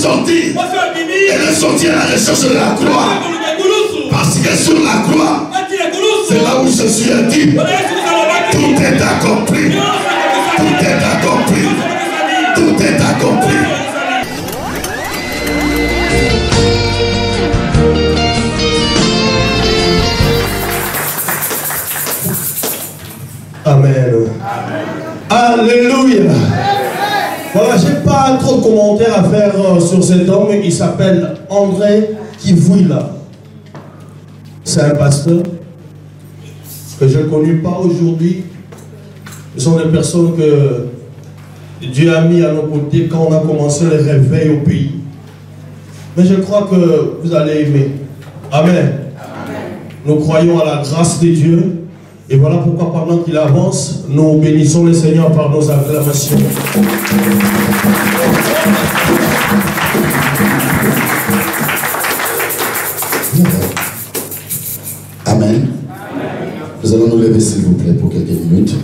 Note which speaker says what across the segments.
Speaker 1: sortie. Elle est sortie à la recherche de la croix. Parce que sur la croix, c'est là où Jésus a dit, tout est accompli. Tout est accompli. Tout est accompli.
Speaker 2: Amen. Alléluia. Voilà, je n'ai pas trop de commentaires à faire sur cet homme. Il s'appelle André Kivouila. C'est un pasteur que je ne connais pas aujourd'hui. Ce sont des personnes que Dieu a mis à nos côtés quand on a commencé le réveil au pays. Mais je crois que vous allez aimer. Amen. Nous croyons à la grâce de Dieu. Et voilà pourquoi pendant qu'il avance, nous bénissons le Seigneur par nos acclamations.
Speaker 1: Amen. Nous allons nous lever s'il vous plaît pour quelques minutes.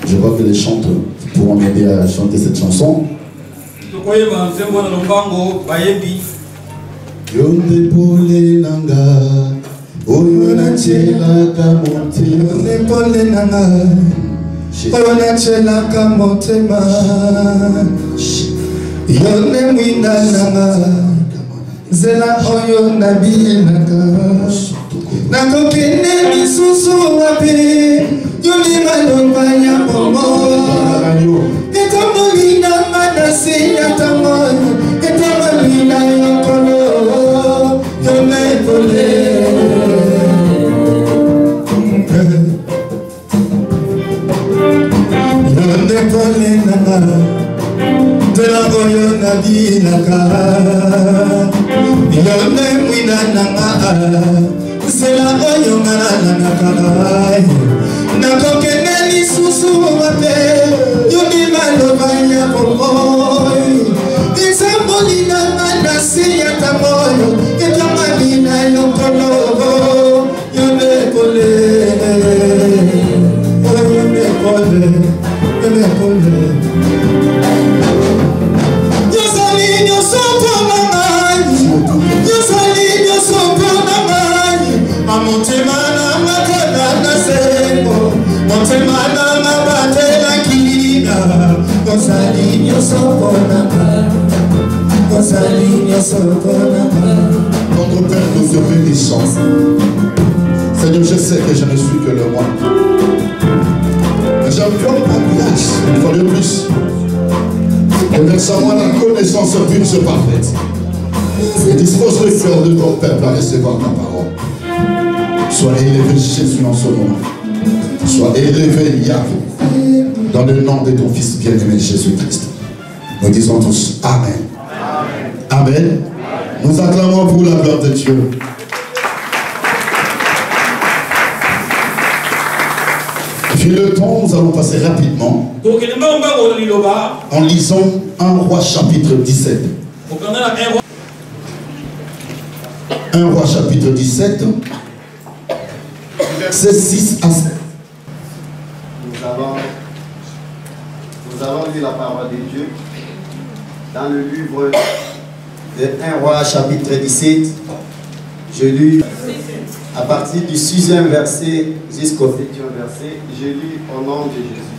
Speaker 1: Je vois que les chanteurs pourront m'aider à chanter cette chanson. Yonde pole nanga, oyo na chela kamote. Yonde pole nanga, oyo na chela kamote ma. Yonde mwina nanga, zela oyo na bilaka. Nako kene misusu wapi, yoni malomba ya pomo. Eto molina manasi ya tamoyo, eto molina yokolo. Yonde pole nanga, tela goyo na bilaka. Yonde mwina nanga, zela oyo ngana nanga. Nako kene lisusu wape, yoni maloba ya pomo. Molina manasi ya tamoyo, eta malina yokolo. Yone pole, yone pole, yone pole. Yosali nyosopo na mani, yosali nyosopo na mani. Amotema na makana na sebo, motema na mabate na kina. Yosali nyosopo na mani. Notre Père nous est bénissant. Seigneur, je sais que je ne suis que le moine. Mais j'accorde ta grâce une fois de plus. Et verse en moi la connaissance pure et parfaite. Et dispose le cœur de ton peuple à recevoir ta parole. Sois élevé Jésus en ce moment. Sois élevé Yahvé. Dans le nom de ton Fils bien-aimé Jésus-Christ. Nous disons tous Amen. Amen. Nous acclamons pour la gloire de Dieu. Puis le temps, nous allons passer rapidement en lisant 1 Roi chapitre 17. 1 Roi chapitre 17, c'est 6 à 7.
Speaker 3: Nous avons lu la parole de Dieu dans le livre de 1 Roi chapitre 17. Je lis à partir du 6e verset jusqu'au 7e verset. Je lis au nom de Jésus.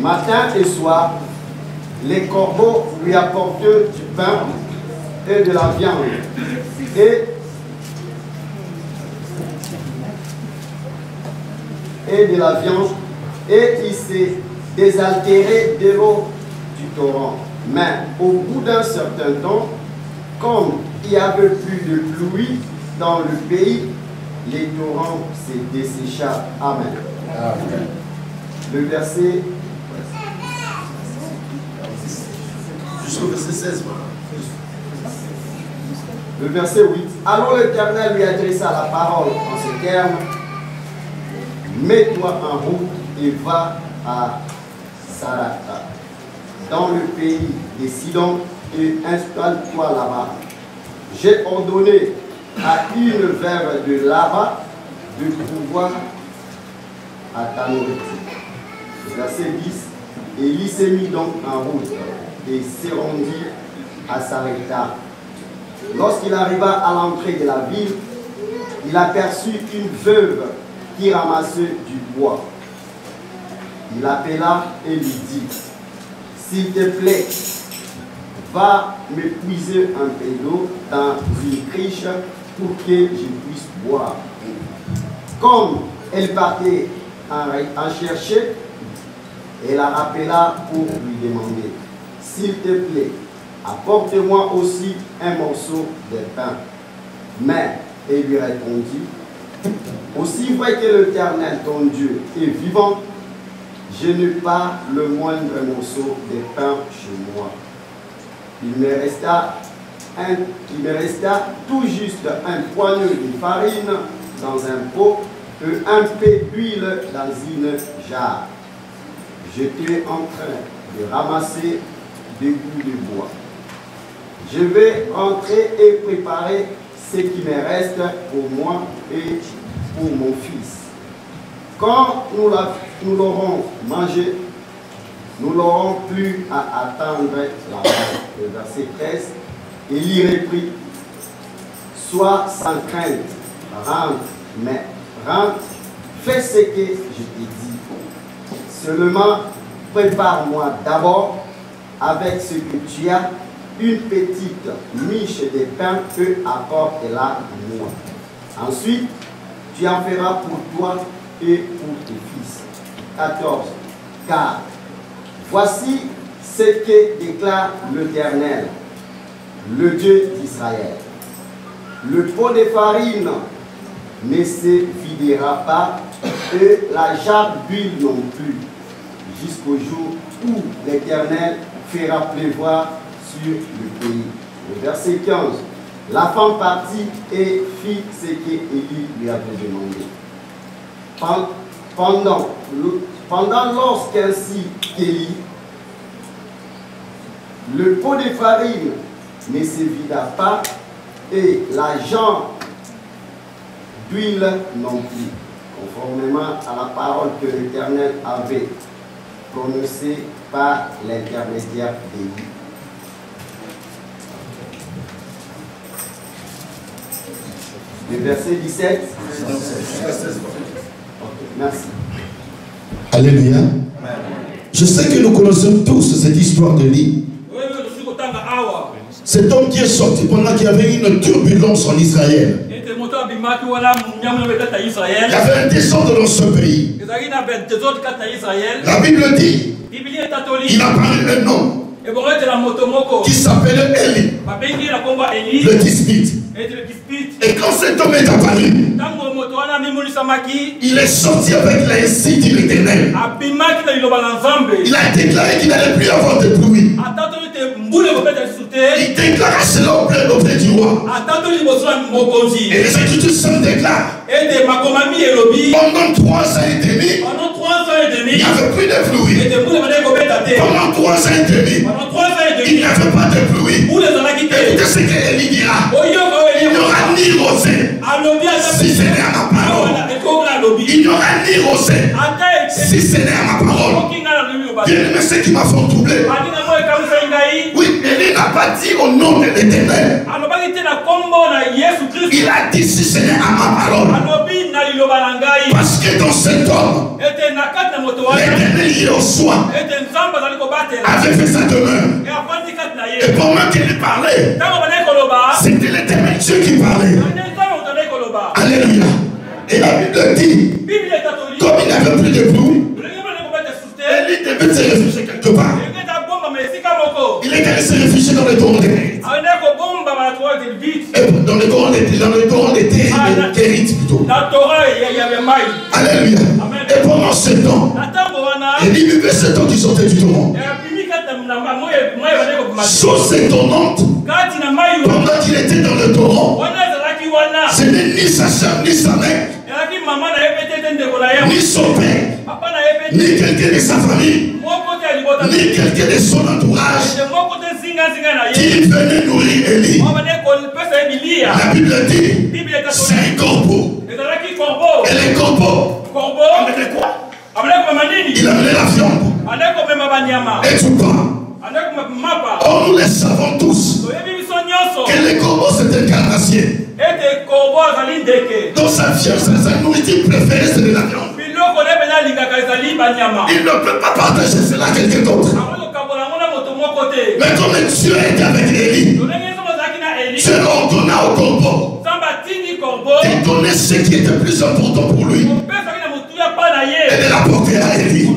Speaker 3: Matin et soir, les corbeaux lui apportent du pain et de la viande. Et il s'est désaltéré de l'eau du torrent. Mais au bout d'un certain temps, comme il n'y avait plus de pluie dans le pays, les torrents se dessécha. Amen. Amen. Le verset jusqu'au verset 16. Le verset 8. Alors l'Éternel lui adressa la parole en ces termes. Mets-toi en route et va à Sarata, dans le pays des Sidon, et installe-toi là-bas. J'ai ordonné à une verre de là-bas de pouvoir à ta nourriture. Verset 10. Élie s'est mis donc en route et s'est rendu à Sarepta. Lorsqu'il arriva à l'entrée de la ville, il aperçut une veuve qui ramassait du bois. Il l'appela et lui dit, « S'il te plaît, va me puiser un peu d'eau dans une criche pour que je puisse boire. » Comme elle partait en chercher, elle la rappela pour lui demander, « S'il te plaît, apporte-moi aussi un morceau de pain. » Mais elle lui répondit, « Aussi vrai que l'Éternel, ton Dieu, est vivant, je n'ai pas le moindre morceau de pain chez moi. Il me resta tout juste un poignée de farine dans un pot et un peu d'huile dans une jarre. J'étais en train de ramasser des bouts de bois. Je vais rentrer et préparer ce qui me reste pour moi et pour mon fils. Quand nous l'aurons mangé, nous n'aurons plus à attendre la mort. Le verset 13, il y reprit, « Sois sans crainte, rentre, fais ce que je t'ai dit. Seulement, prépare-moi d'abord, avec ce que tu as, une petite miche de pain que apporte-la moi. Ensuite, tu en feras pour toi et pour tes fils. » 14. Car voici ce que déclare l'Éternel, le Dieu d'Israël. Le pot de farine ne se videra pas et la jarre d'huile non plus, jusqu'au jour où l'Éternel fera pleuvoir sur le pays. Le verset 15. La femme partit et fit ce qu'Élie lui avait demandé. Pendant lorsqu'ainsi qu'Élie, le pot de farine ne se vida pas et la jarre d'huile non plus, conformément à la parole que l'Éternel avait prononcée par l'intermédiaire d'Élie. Le verset 17. Merci.
Speaker 1: Alléluia. Je sais que nous connaissons tous cette histoire d'Élie. Cet homme qui est sorti pendant qu'il y avait une turbulence en Israël. Il y avait un désordre dans ce pays. La Bible dit, il a parlé un homme qui s'appelle Élie, le Tisbite. Et quand cet homme est apparu, il est sorti avec l'insigne de l'Éternel. Il a déclaré qu'il n'allait plus avoir de pluie. Il déclara cela auprès du roi. Et les Écritures saintes déclarent, pendant 3 ans et demi, il n'y avait plus de pluie. Pendant 3 ans et demi, il n'y avait pas de pluie. Écoutez ce qu'Élie dira. Il n'y aura ni rosée si ce n'est à ma parole. Il n'y aura ni rosée si ce n'est à ma parole. Bien-aimé, ce qui m'a fait troubler. Oui, Élie n'a pas dit au nom de l'Éternel. Il a dit si ce n'est à ma parole. Parce que dans cet homme, l'Éternel y est au soin, avait fait sa demeure. Et pendant qu'il parlait, c'était l'Éternel Dieu qui parlait. Alléluia. Et la Bible dit, comme il n'avait plus de pluie, Élie devait se réfugier quelque part. Il est allé se réfugier dans le torrent des et dans le torrent des Kérites plutôt. Alléluia. Et pendant ce temps, Élie vivait ce temps qui sortait du torrent. Chose étonnante, pendant qu'il était dans le torrent, ce n'est ni sa soeur, ni sa mère, ni son père, ni quelqu'un de sa famille, ni quelqu'un de son entourage qui venait nourrir Élie. La Bible dit, c'est un corbeau. Et les corbeaux amenaient quoi? Il amenait la viande. Et tu pars. Or, nous les savons tous que les corbeaux c'est un carnassier. Dans sa fièvre, sa nourriture préférée c'est de la viande. Il ne peut pas partager cela à quelqu'un d'autre. Mais comme Dieu était avec Élie, Dieu ordonna au corbeau de donner ce qui était plus important pour lui et de l'apporter à Élie.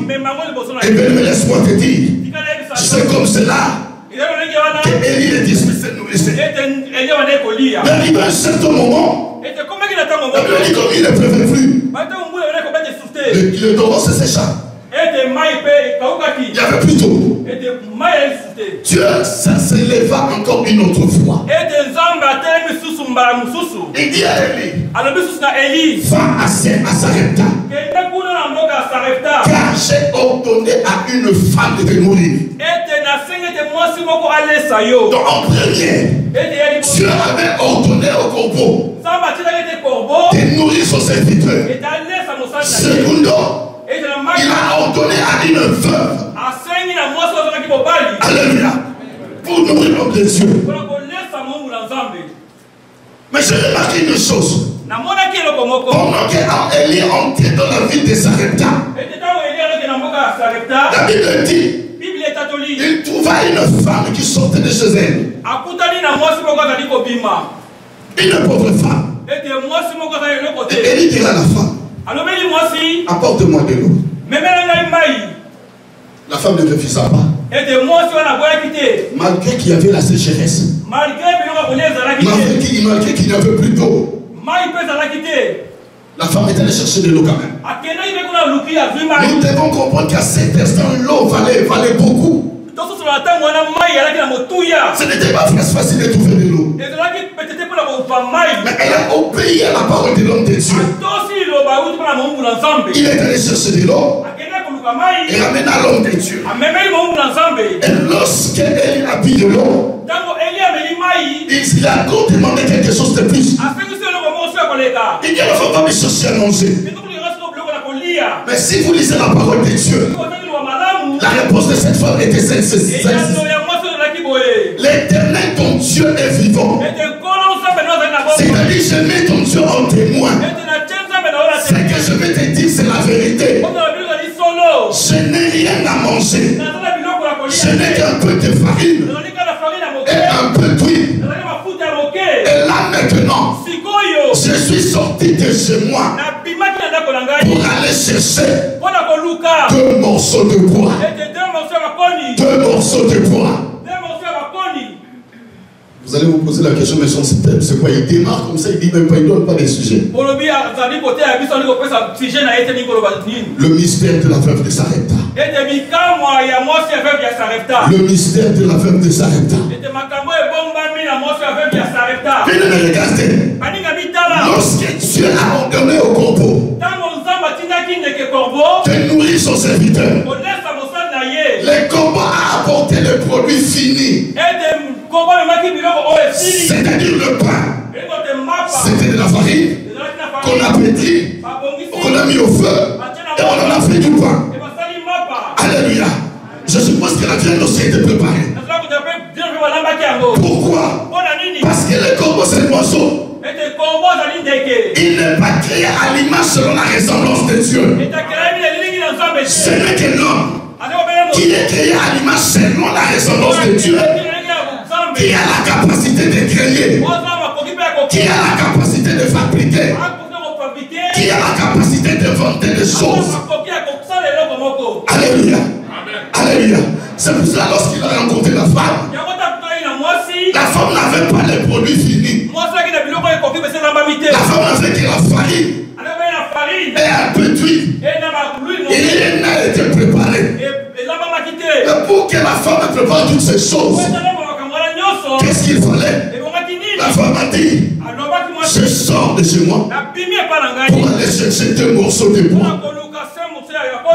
Speaker 1: Et bien, laisse-moi te dire, c'est comme cela que Élie est dispensé de nourriture. Mais arrivé à un certain moment, la Bible dit comme il ne pleuvait plus, le torrent se sécha. Il y avait plus d'eau. Dieu s'éleva encore une autre fois. Il dit à Élie, va à Sarepta, car j'ai ordonné à une femme de te nourrir. Donc en premier, Dieu avait ordonné au corbeau de nourrir son serviteur. Secondo, il a ordonné à une veuve, alléluia, pour nourrir l'homme de Dieu. Mais j'ai remarqué une chose. Pendant qu'Élie entrait dans la ville de Sarepta, la Bible dit, il trouva une femme qui sortait de chez elle. Une pauvre femme. Et Élie dira à la femme, apporte-moi de l'eau. La femme ne refusera pas. Malgré qu'il y avait la sécheresse. Malgré qu'il n'y avait plus d'eau. La femme est allée chercher de l'eau quand même. Nous devons comprendre qu'à cet instant, l'eau valait beaucoup. Ce n'était pas facile de trouver de l'eau. Mais elle a obéi à la parole de l'homme de Dieu. Il est allé chercher de l'eau et amena l'homme de Dieu. Et lorsqu'elle a bu de l'eau, il a encore demandé quelque chose de plus. Il dit à la femme, va me chercher à manger. Mais si vous lisez la parole de Dieu, la réponse de cette femme était celle-ci. L'Éternel, ton Dieu est vivant. C'est-à-dire, je mets ton Dieu en témoin. Ce que je vais te dire, c'est la vérité. Je n'ai rien à manger. Je n'ai qu'un peu de farine et un peu d'huile. Et là maintenant, je suis sorti de chez moi pour aller chercher 2 morceaux de bois. 2 morceaux de bois. Vous allez vous poser la question, mais son système, c'est quoi? Il démarre comme ça, il dit même pas, il ne donne pas des sujets. Le mystère de la veuve de Sarepta. Le mystère de la veuve de Sarepta. Venez me regarder. Lorsque Dieu a ordonné au corbeau de nourrir son serviteur, le corbeau a apporté le produit fini. C'est-à-dire le pain. C'était de la farine qu'on a pétri, qu'on a mis au feu et on en a fait du pain. Alléluia. Je suppose que la viande aussi a été préparée. Pourquoi? Parce que le corbeau c'est un oiseau. Il n'est pas créé à l'image selon la ressemblance de Dieu. Ce n'est que l'homme qui est créé à l'image selon la ressemblance de Dieu, qui a la capacité de créer, qui a la capacité de fabriquer, qui a la capacité de vendre des choses. Alléluia. Alléluia. C'est pour cela lorsqu'il a rencontré la femme n'avait pas les produits finis. La femme avait que la farine et un peu d'huile. Et rien n'a été préparé. Mais pour que la femme prépare toutes ces choses, qu'est-ce qu'il fallait? La femme a dit, je sors de chez moi pour aller chercher 2 morceaux de bois.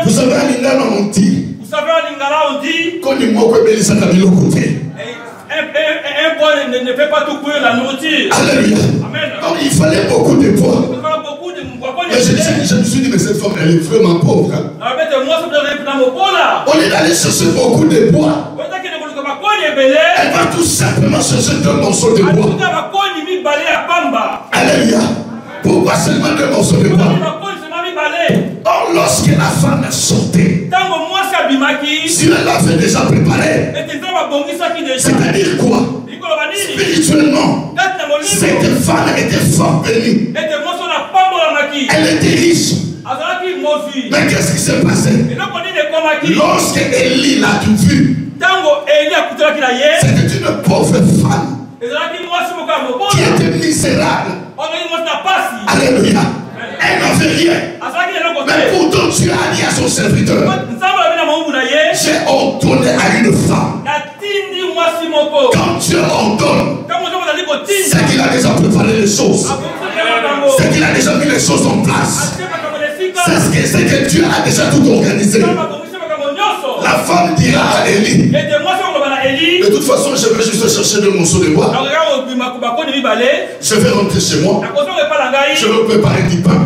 Speaker 1: Vous savez, à l'Indan, on dit, quand il m'a dit, ça t'a mis le côté.
Speaker 3: Un bois ne peut pas tout cuire la nourriture.
Speaker 1: Alléluia.
Speaker 3: Amen.
Speaker 1: Donc il fallait beaucoup de bois. Mais je me suis dit, mais cette femme, elle est vraiment pauvre. Hein? On Au lieu d'aller chercher beaucoup de bois, elle va tout simplement chercher 2 morceaux de bois. Alléluia. Pourquoi seulement 2 morceaux de bois? Or, lorsque la femme sortait, si elle l'avait déjà préparé, c'est-à-dire quoi? Spirituellement, cette femme était fort bénie. Elle était riche. Mais qu'est-ce qui s'est passé? Lorsque Élie l'a tout vu, c'était une pauvre femme qui était misérable. Alléluia. Elle n'avait rien. Mais pourtant Dieu a dit à son serviteur, j'ai ordonné à une femme. Quand Dieu ordonne, c'est qu'il a déjà préparé les choses. C'est qu'il a déjà mis les choses en place. C'est que Dieu a déjà tout organisé. La femme dira à Élie, de toute façon je vais juste chercher 2 morceaux de bois. Je vais rentrer chez moi. Je vais préparer du pain.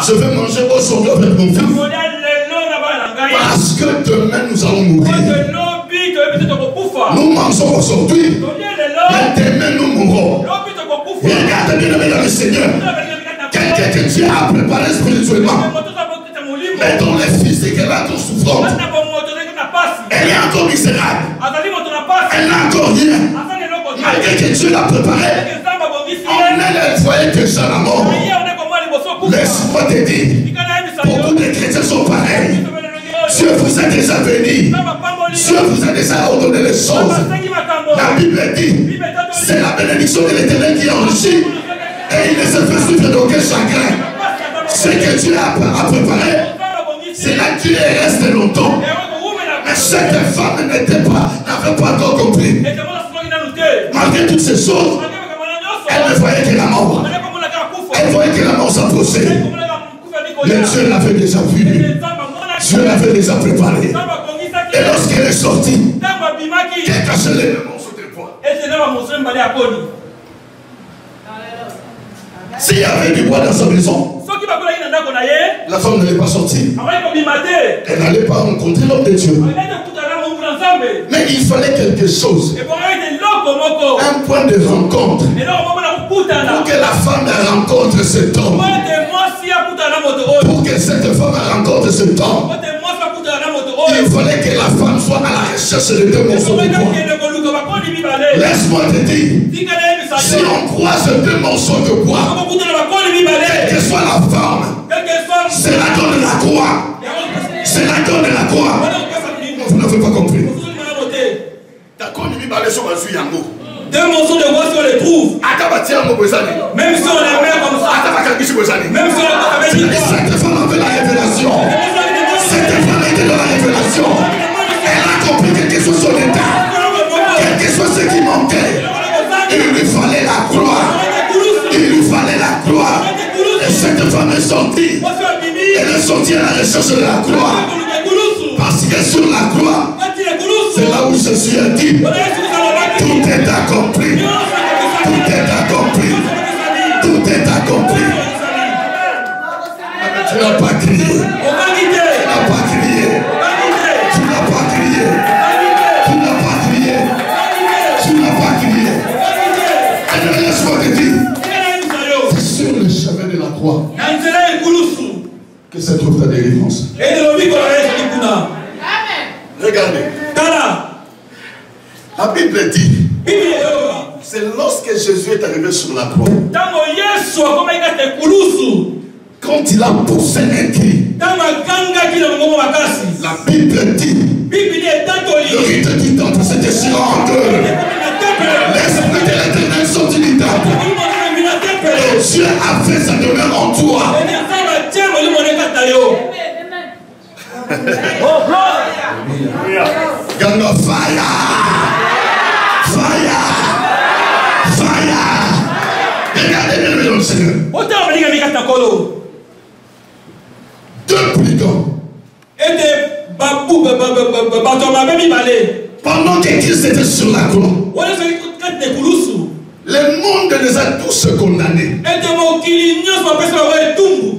Speaker 1: Je vais manger aujourd'hui avec mon fils. Parce que demain nous allons mourir. Nous mangeons aujourd'hui, mais demain nous mourrons. Regarde bien dans le Seigneur. Quelqu'un que Dieu a préparé spirituellement, mais dont les physiques est encore souffrante. Elle est encore misérable. Elle n'a encore rien. Malgré que Dieu l'a préparé, en elle, elle voyait déjà la mort. Laisse-moi te dire, beaucoup de chrétiens sont pareils. Dieu vous a déjà béni. Dieu vous a déjà ordonné les choses. La Bible dit, c'est la bénédiction de l'Éternel qui enrichit. Et il ne se fait suivre d'aucun chagrin. Ce que Dieu a préparé, c'est la durée et reste longtemps. Mais cette femme n'avait pas encore compris. Malgré toutes ces choses, elle ne voyait que la mort. Elle voyait que la mort s'approchait. Mais Dieu l'avait déjà vu. Dieu l'avait déjà préparé. Et lorsqu'elle est sortie, elle a caché les morceaux de bois. S'il y avait du bois dans sa maison, la femme n'allait pas sortir. Elle n'allait pas rencontrer l'homme de Dieu. Mais il fallait quelque chose. Un point de rencontre. Pour que la femme rencontre cet homme. Pour que cette femme rencontre cet homme. Il fallait que la femme soit à la recherche de 2 morceaux de bois. Laisse-moi te dire, si on croise 2 morceaux de bois, quelle que soit la forme, c'est la donne de la croix. C'est la donne de la croix. Vous n'avez pas compris. Deux morceaux de bois si on les trouve. Même si on les met comme ça. Même si on les met. Cette femme avait la révélation. Cette femme était dans la révélation. Elle a compris quel que soit son état, quel que soit ce qui manquait. Il lui fallait la croix. Il lui fallait la croix. Et cette femme est sortie. Elle est sortie à la recherche de la croix. Parce que sur la croix, c'est là où Jésus a dit, tout est accompli. Tout est accompli. Tout est accompli. Tu n'as pas crié. Tu n'as pas crié. Tu n'as pas crié. Tu n'as pas crié. Tu n'as pas crié. Et laisse-moi te dire, c'est sur le chemin de la croix que se trouve ta délivrance. Regardez. La Bible dit, c'est lorsque Jésus est arrivé sur la croix, quand il a poussé un cri, la Bible dit, le rite du temple s'est déchiré en 2. L'esprit de l'Éternel sortit du temple. Et Dieu a fait sa demeure en toi. Gonna fire! Fire! Fire! Regardez bien le Seigneur. 2 brigands. Pendant que Christ était sur la croix, le monde les a tous condamnés.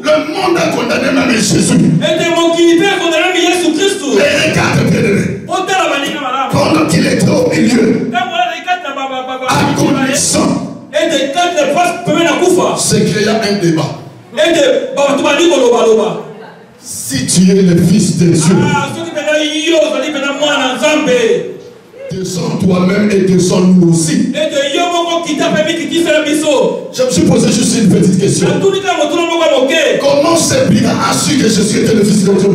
Speaker 1: Le monde a condamné même Jésus. Et c'est qu'il y a un débat. Si tu es le fils de Dieu, descends toi-même et descends-nous aussi. Je me suis posé juste une petite question. Comment ces brigands a su que Jésus était le fils de Dieu?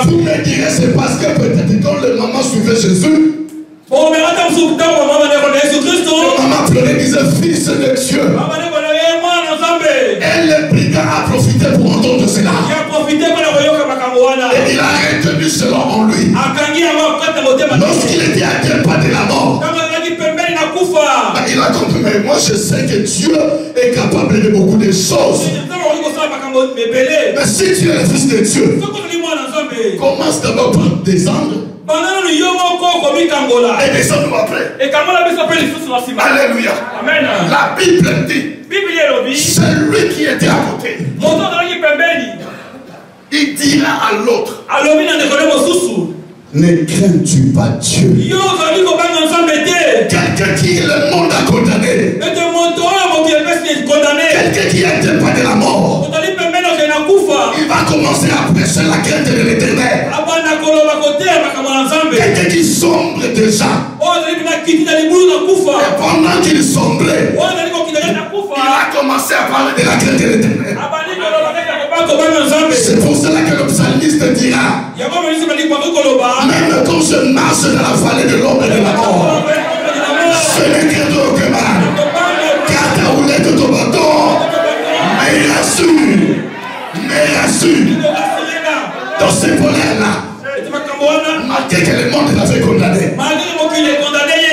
Speaker 1: Vous me direz, c'est parce que peut-être quand le maman suivait Jésus, maman pleurait, disait fils de Dieu. Et le brigand a profité pour entendre cela. Et il a retenu cela en lui. Lorsqu'il était à deux pas de la mort, il a compris, mais moi je sais que Dieu est capable de beaucoup de choses. Mais si tu es le fils de Dieu, commence d'abord par descendre. Et descends-nous après. Alléluia.
Speaker 4: Amen.
Speaker 1: La Bible dit, celui qui était à côté, il dira à l'autre, ne crains-tu pas Dieu? Quelqu'un qui le monde a condamné, quelqu'un qui a été pas de la mort, il va commencer à prêcher la crainte de l'Éternel. Quelqu'un qui sombre déjà, et pendant qu'il sombrait, il va commencer à parler de la crainte de l'Éternel. C'est pour cela que le psalmiste dira, même quand je marche dans la vallée de l'ombre et de la mort, je ne crains aucun mal, car ta houlette de ton bâton me rassure. Dans ces volets-là, malgré que le monde l'avait condamné,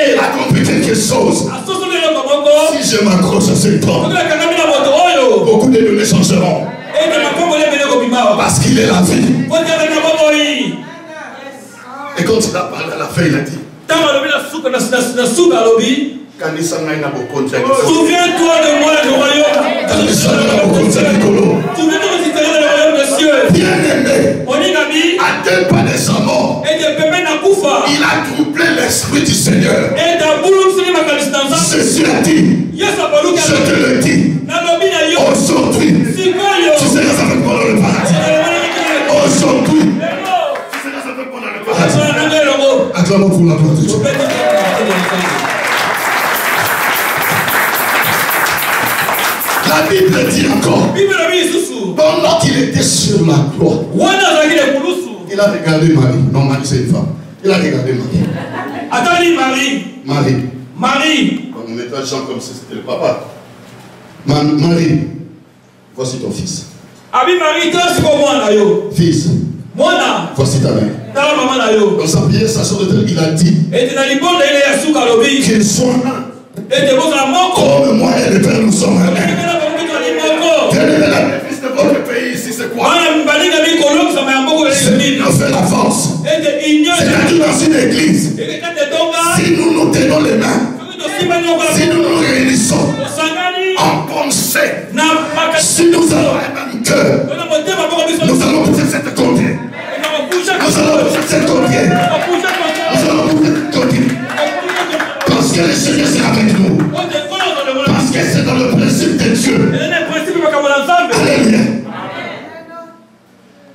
Speaker 1: il a compris quelque chose. Si je m'accroche à ce temps, beaucoup de données changeront. Parce qu'il est la vie. Et quand il a parlé à la fin, il a dit,
Speaker 4: souviens-toi de moi, le royaume. Souviens-toi du royaume des cieux.
Speaker 1: Bien-aimé, à deux pas de sa mort, il a troublé l'esprit du Seigneur. Jésus a dit, je te le dis, aujourd'hui, tu seras avec moi dans le paradis. Aujourd'hui, tu seras avec moi dans le paradis. Acclamons pour la gloire de Dieu. La Bible dit encore, pendant qu'il était sur la croix, il a regardé Marie. Non, Marie c'est une femme. Il a regardé Marie. Marie. On mettra Jean comme si c'était le papa. Marie, voici ton fils. Fils, voici ta mère. Dans sa prière, sa soeur de terre, il a dit qu'il soit un. Comme moi et le Père nous sommes un. Quel est l'office de votre pays ici, c'est quoi? C'est nous fait la force. C'est-à-dire dans une église, si nous nous tenons les mains, si nous nous réunissons en pensée, si nous avons un même cœur, nous allons pousser cette conduite. Nous allons pousser cette conduite. Nous allons pousser cette conduite. Parce que le Seigneur est avec nous. Parce que c'est dans le principe de Dieu. Alléluia.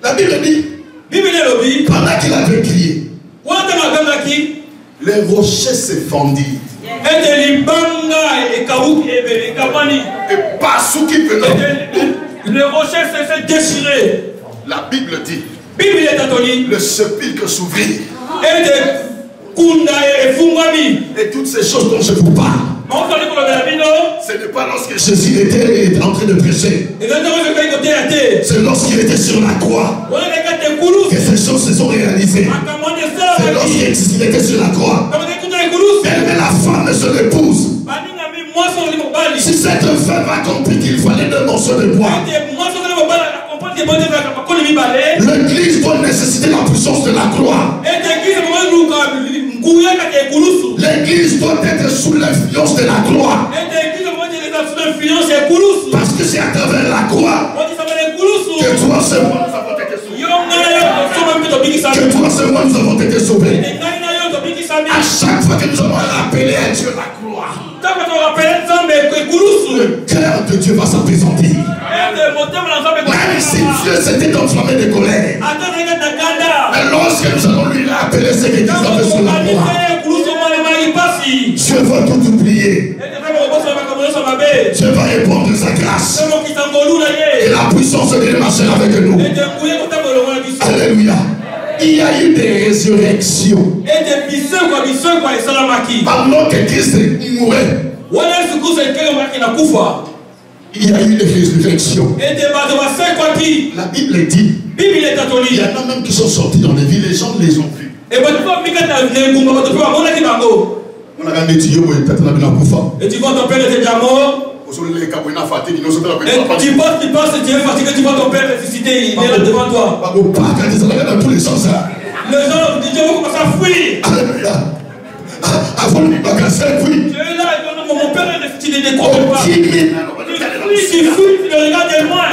Speaker 1: La Bible dit, pendant qu'il avait crié, les rochers se fendirent. Et partout qui venait,
Speaker 4: les rochers se déchiraient.
Speaker 1: La Bible dit, le sépulcre s'ouvrit. Et toutes ces choses dont je vous parle, ce n'est pas lorsque Jésus était en train de prêcher. C'est lorsqu'il était sur la croix que ces choses se sont réalisées. C'est lorsqu'il était sur la croix. Elle met la femme et son épouse. Si cette femme a compris qu'il fallait deux morceaux de bois, l'église doit nécessiter la puissance de la croix. L'église doit être sous l'influence de la croix. Parce que c'est à travers la croix que toi c'est moi nous avons été sauvés. Que toi c'est moi nous avons été sauvés. À chaque fois que nous allons rappeler à Dieu la croix,
Speaker 4: Le
Speaker 1: le cœur de Dieu va s'apaisantir. Même si Dieu s'était enflammé de colère, mais lorsque nous allons lui rappeler ce que Dieu a fait sur la croix, Dieu va tout oublier. Dieu va répondre de sa grâce. Et la puissance de Dieu marchera avec nous. Alléluia. Il y a eu des résurrections. Pendant que Christ mourait, il y a eu des résurrections. La Bible dit, il y en a même qui sont sortis dans les villes, les gens les ont vus.
Speaker 4: Et tu vois ton père était déjà mort. Et tu penses que tu es fatigué, tu vois ton père ressusciter, il est là devant toi.
Speaker 1: Dans tous les sens.
Speaker 4: Les gens du Dieu vont commencer à fuir.
Speaker 1: Alléluia. Avant de me casser, oui.
Speaker 4: Tu es là, mon père est ressuscité, il ne comprend pas. Tu fuis, tu le regardes de loin.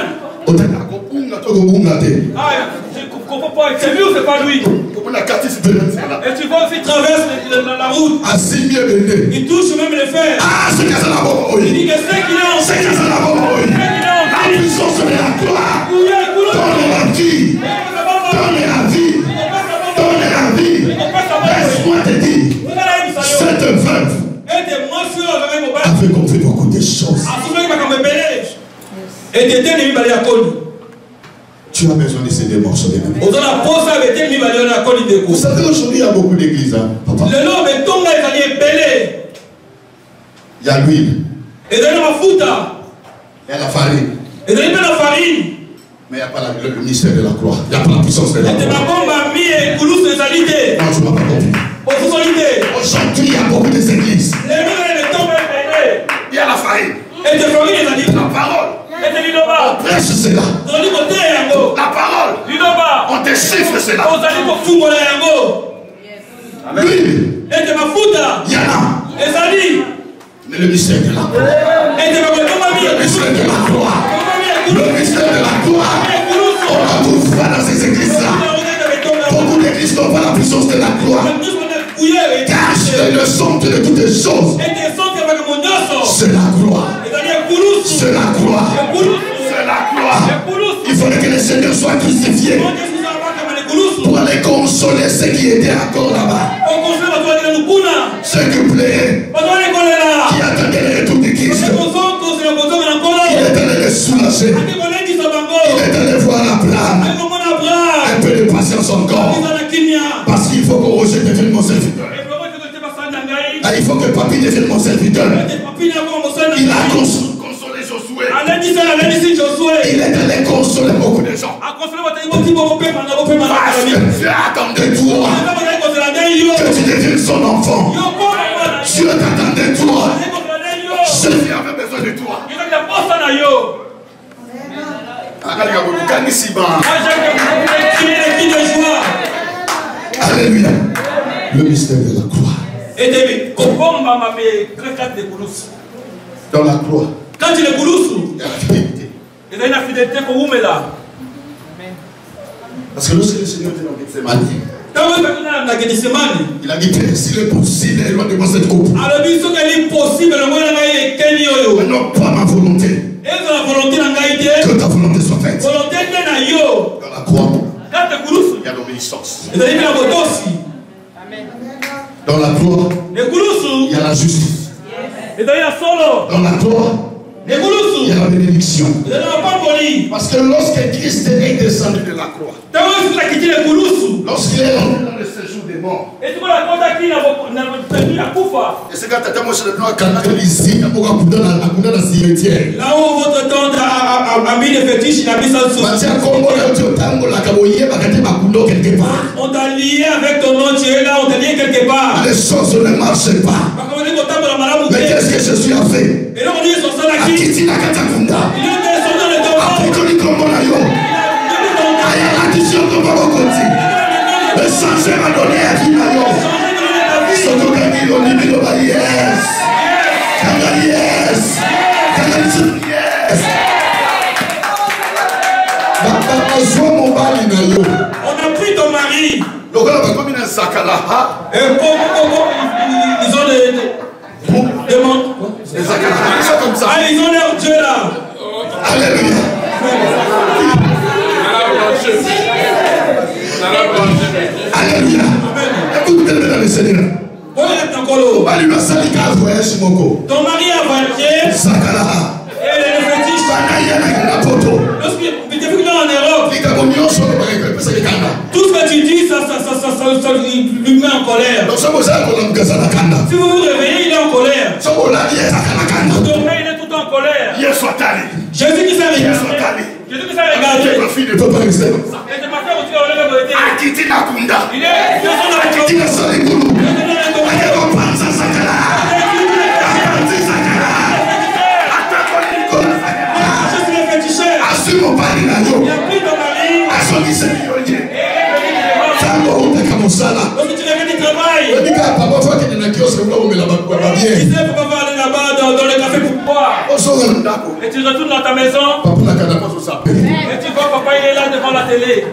Speaker 4: Ah, je ne comprends pas, c'est lui ou c'est pas lui? Et tu vois aussi traverse la route. Il touche même les fers. Il dit que c'est qu'il est en vie.
Speaker 1: La puissance de la gloire. Donne la vie. Donne la vie. Donne la vie. Laisse-moi te dire, cette veuve avait compris beaucoup de choses. Tu as besoin de ces démarches. Vous savez, aujourd'hui, il y a beaucoup d'églises. Hein, papa. Il y a l'huile. Il y a la farine. Mais il n'y a pas le mystère de la croix. Il n'y a pas la puissance de la croix. Non, tu m'as pas compris. Aujourd'hui, il y a beaucoup d'églises. Il y a la farine. La parole. On prêche cela. La parole. On déchiffre cela. L'huile. Il y en a. Mais le mystère de la croix. Le mystère de la croix. Le mystère de la croix. On va tout faire dans ces églises-là. Beaucoup d'églises n'ont pas la puissance de la croix. Cache le centre de toutes les choses. C'est la croix. C'est la croix. C'est la croix. Il fallait que le Seigneur soit crucifié pour aller consoler ceux qui étaient encore là-bas. Ceux qui plairaient, qui attendaient le retour de Christ. Il est allé les soulager. Il est allé voir Abraham. Un peu de patience encore. Parce qu'il faut que Roger devienne mon serviteur. Il faut que Papi devienne mon serviteur. Il a consolé Josué. Il est allé consoler beaucoup de gens. Parce que Dieu attendait toi que tu deviennes son enfant. Dieu t'attendait toi. Jésus avait besoin de toi. Alléluia. Le mystère de la croix. Dans la croix.
Speaker 4: Quand il est bouloussou, il y a une fidélité pour vous, mais là.
Speaker 1: Parce que lorsque le Seigneur était dans Gethsemane, il a dit que s'il est possible, éloigne-moi cette coupe. Mais non pas ma volonté. Que ta volonté soit faite. Dans la croix, il y a l'obéissance. Dans la croix, il y a la justice. Dans la croix, il y a la bénédiction. Parce que lorsque Christ est descendu de la croix, lorsqu'il est rentré dans le séjour des morts, et c'est quand tu as mangé le blanc à Canada ici, là où votre tante a mis les fétiches, il a mis ça dessous. On t'a lié avec ton nom, tu es là, on t'a lié quelque part. Les choses ne marchent pas. Mais qu'est-ce que Jésus a fait? Akitina Katakunda. Le changement a donné à qui n'a pas. On a pris ton mari. Ils ont
Speaker 4: Demande.
Speaker 1: C'est comme ça.
Speaker 4: Ah, ils ont leur Dieu là.
Speaker 1: Alléluia. Alléluia. Écoute-le dans le Seigneur.
Speaker 4: Ton mari a voyagé.
Speaker 1: Sakala.
Speaker 4: Et les fétiches. Lorsqu'il est en Europe, tout ce que tu dis, ça lui met en colère. Si vous vous réveillez, il est en colère. Vous dormez, il est tout en colère. Jésus qui s'est regardé. Jésus qui s'est regardé. Et de ma femme aussi, on l'a voté. Il est dans son et tu retournes dans ta maison et tu vois papa il est là devant la télé.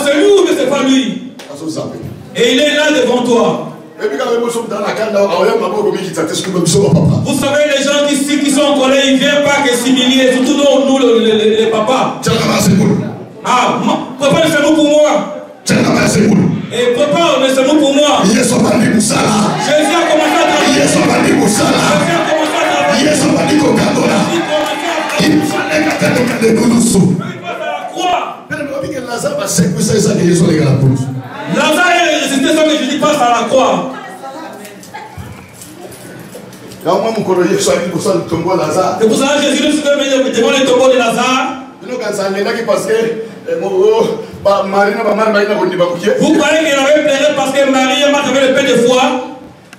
Speaker 4: C'est lui ou c'est pas lui? Et il est là devant toi. Vous savez, les gens qui sont en colère, ils ne viennent pas que s'humilier, surtout nous les papas. Ah, papa, c'est nous pour moi. Et papa, c'est nous pour moi. Jésus a commencé à travailler. Jésus a commencé à Lazare est résisté sans que Jésus passe à la croix. C'est pour ça que Jésus ne se met devant les tombeaux de Lazare. Vous croyez qu'il avait pleuré parce que Marie avait le pain de foi?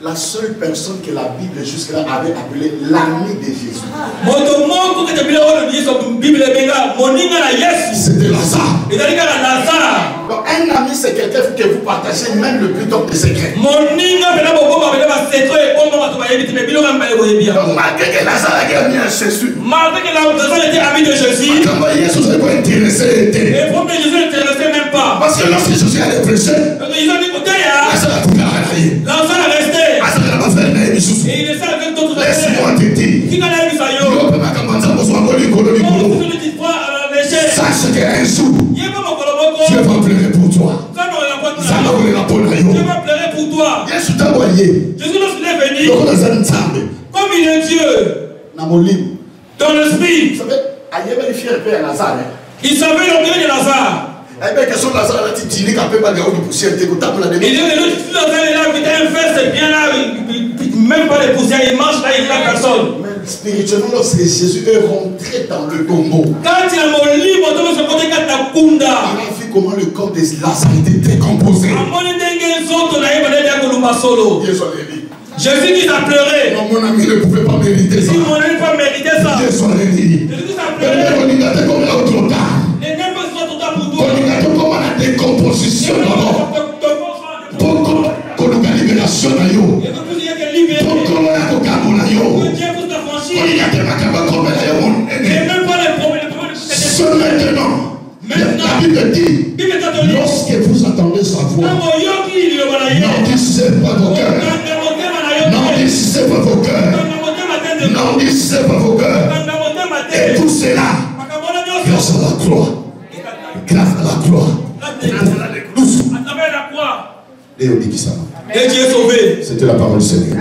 Speaker 1: La seule personne que la Bible jusque-là avait appelée l'ami de Jésus, c'était Lazare. Un ami, c'est quelqu'un que vous partagez même le plus tôt des secrets. Malgré que Lazare a mis un Jésus,
Speaker 4: malgré que Lazare était ami de Jésus,
Speaker 1: Jésus n'est pas intéressé.
Speaker 4: Jésus n'intéressait même pas.
Speaker 1: Parce que lorsque Jésus allait prêcher,
Speaker 4: Lazare est resté. Et il est ça avec d'autres.
Speaker 1: Laisse-moi te dire. Sache qu'un jour, Dieu va pleurer pour toi.
Speaker 4: Dieu va pleurer pour toi. Jésus lorsqu'il est venu, comme il est Dieu, dans l'esprit,
Speaker 1: vous savez,
Speaker 4: il savait l'orgueil de Lazare. Il est venu, Lazare est là, il a un fer, c'est bien là, même pas les poussières, il mange là, il n'y a personne.
Speaker 1: Spirituellement, lorsque Jésus est rentré dans le tombeau,
Speaker 4: quand il a mon livre, il a
Speaker 1: vu comment le corps de Lazare était décomposé.
Speaker 4: Jésus qui t'a pleuré.
Speaker 1: Non, mon ami ne pouvait pas mériter ça.
Speaker 4: Si mon ami ne peut pas mériter ça.
Speaker 1: Jésus qui t'a pleuré.
Speaker 4: Les nègres sont tout à pour toi.
Speaker 1: Comment la décomposition d'abord. Pour la libération de l'eau. Pour la la Bible dit, lorsque vous entendez sa voix, n'endurcissez pas vos cœurs. N'endurcissez pas vos cœurs. N'endurcissez pas vos cœurs. Et tout cela, grâce à la croix. Grâce à la croix.
Speaker 4: Et Dieu est sauvé.
Speaker 1: C'était la parole du Seigneur.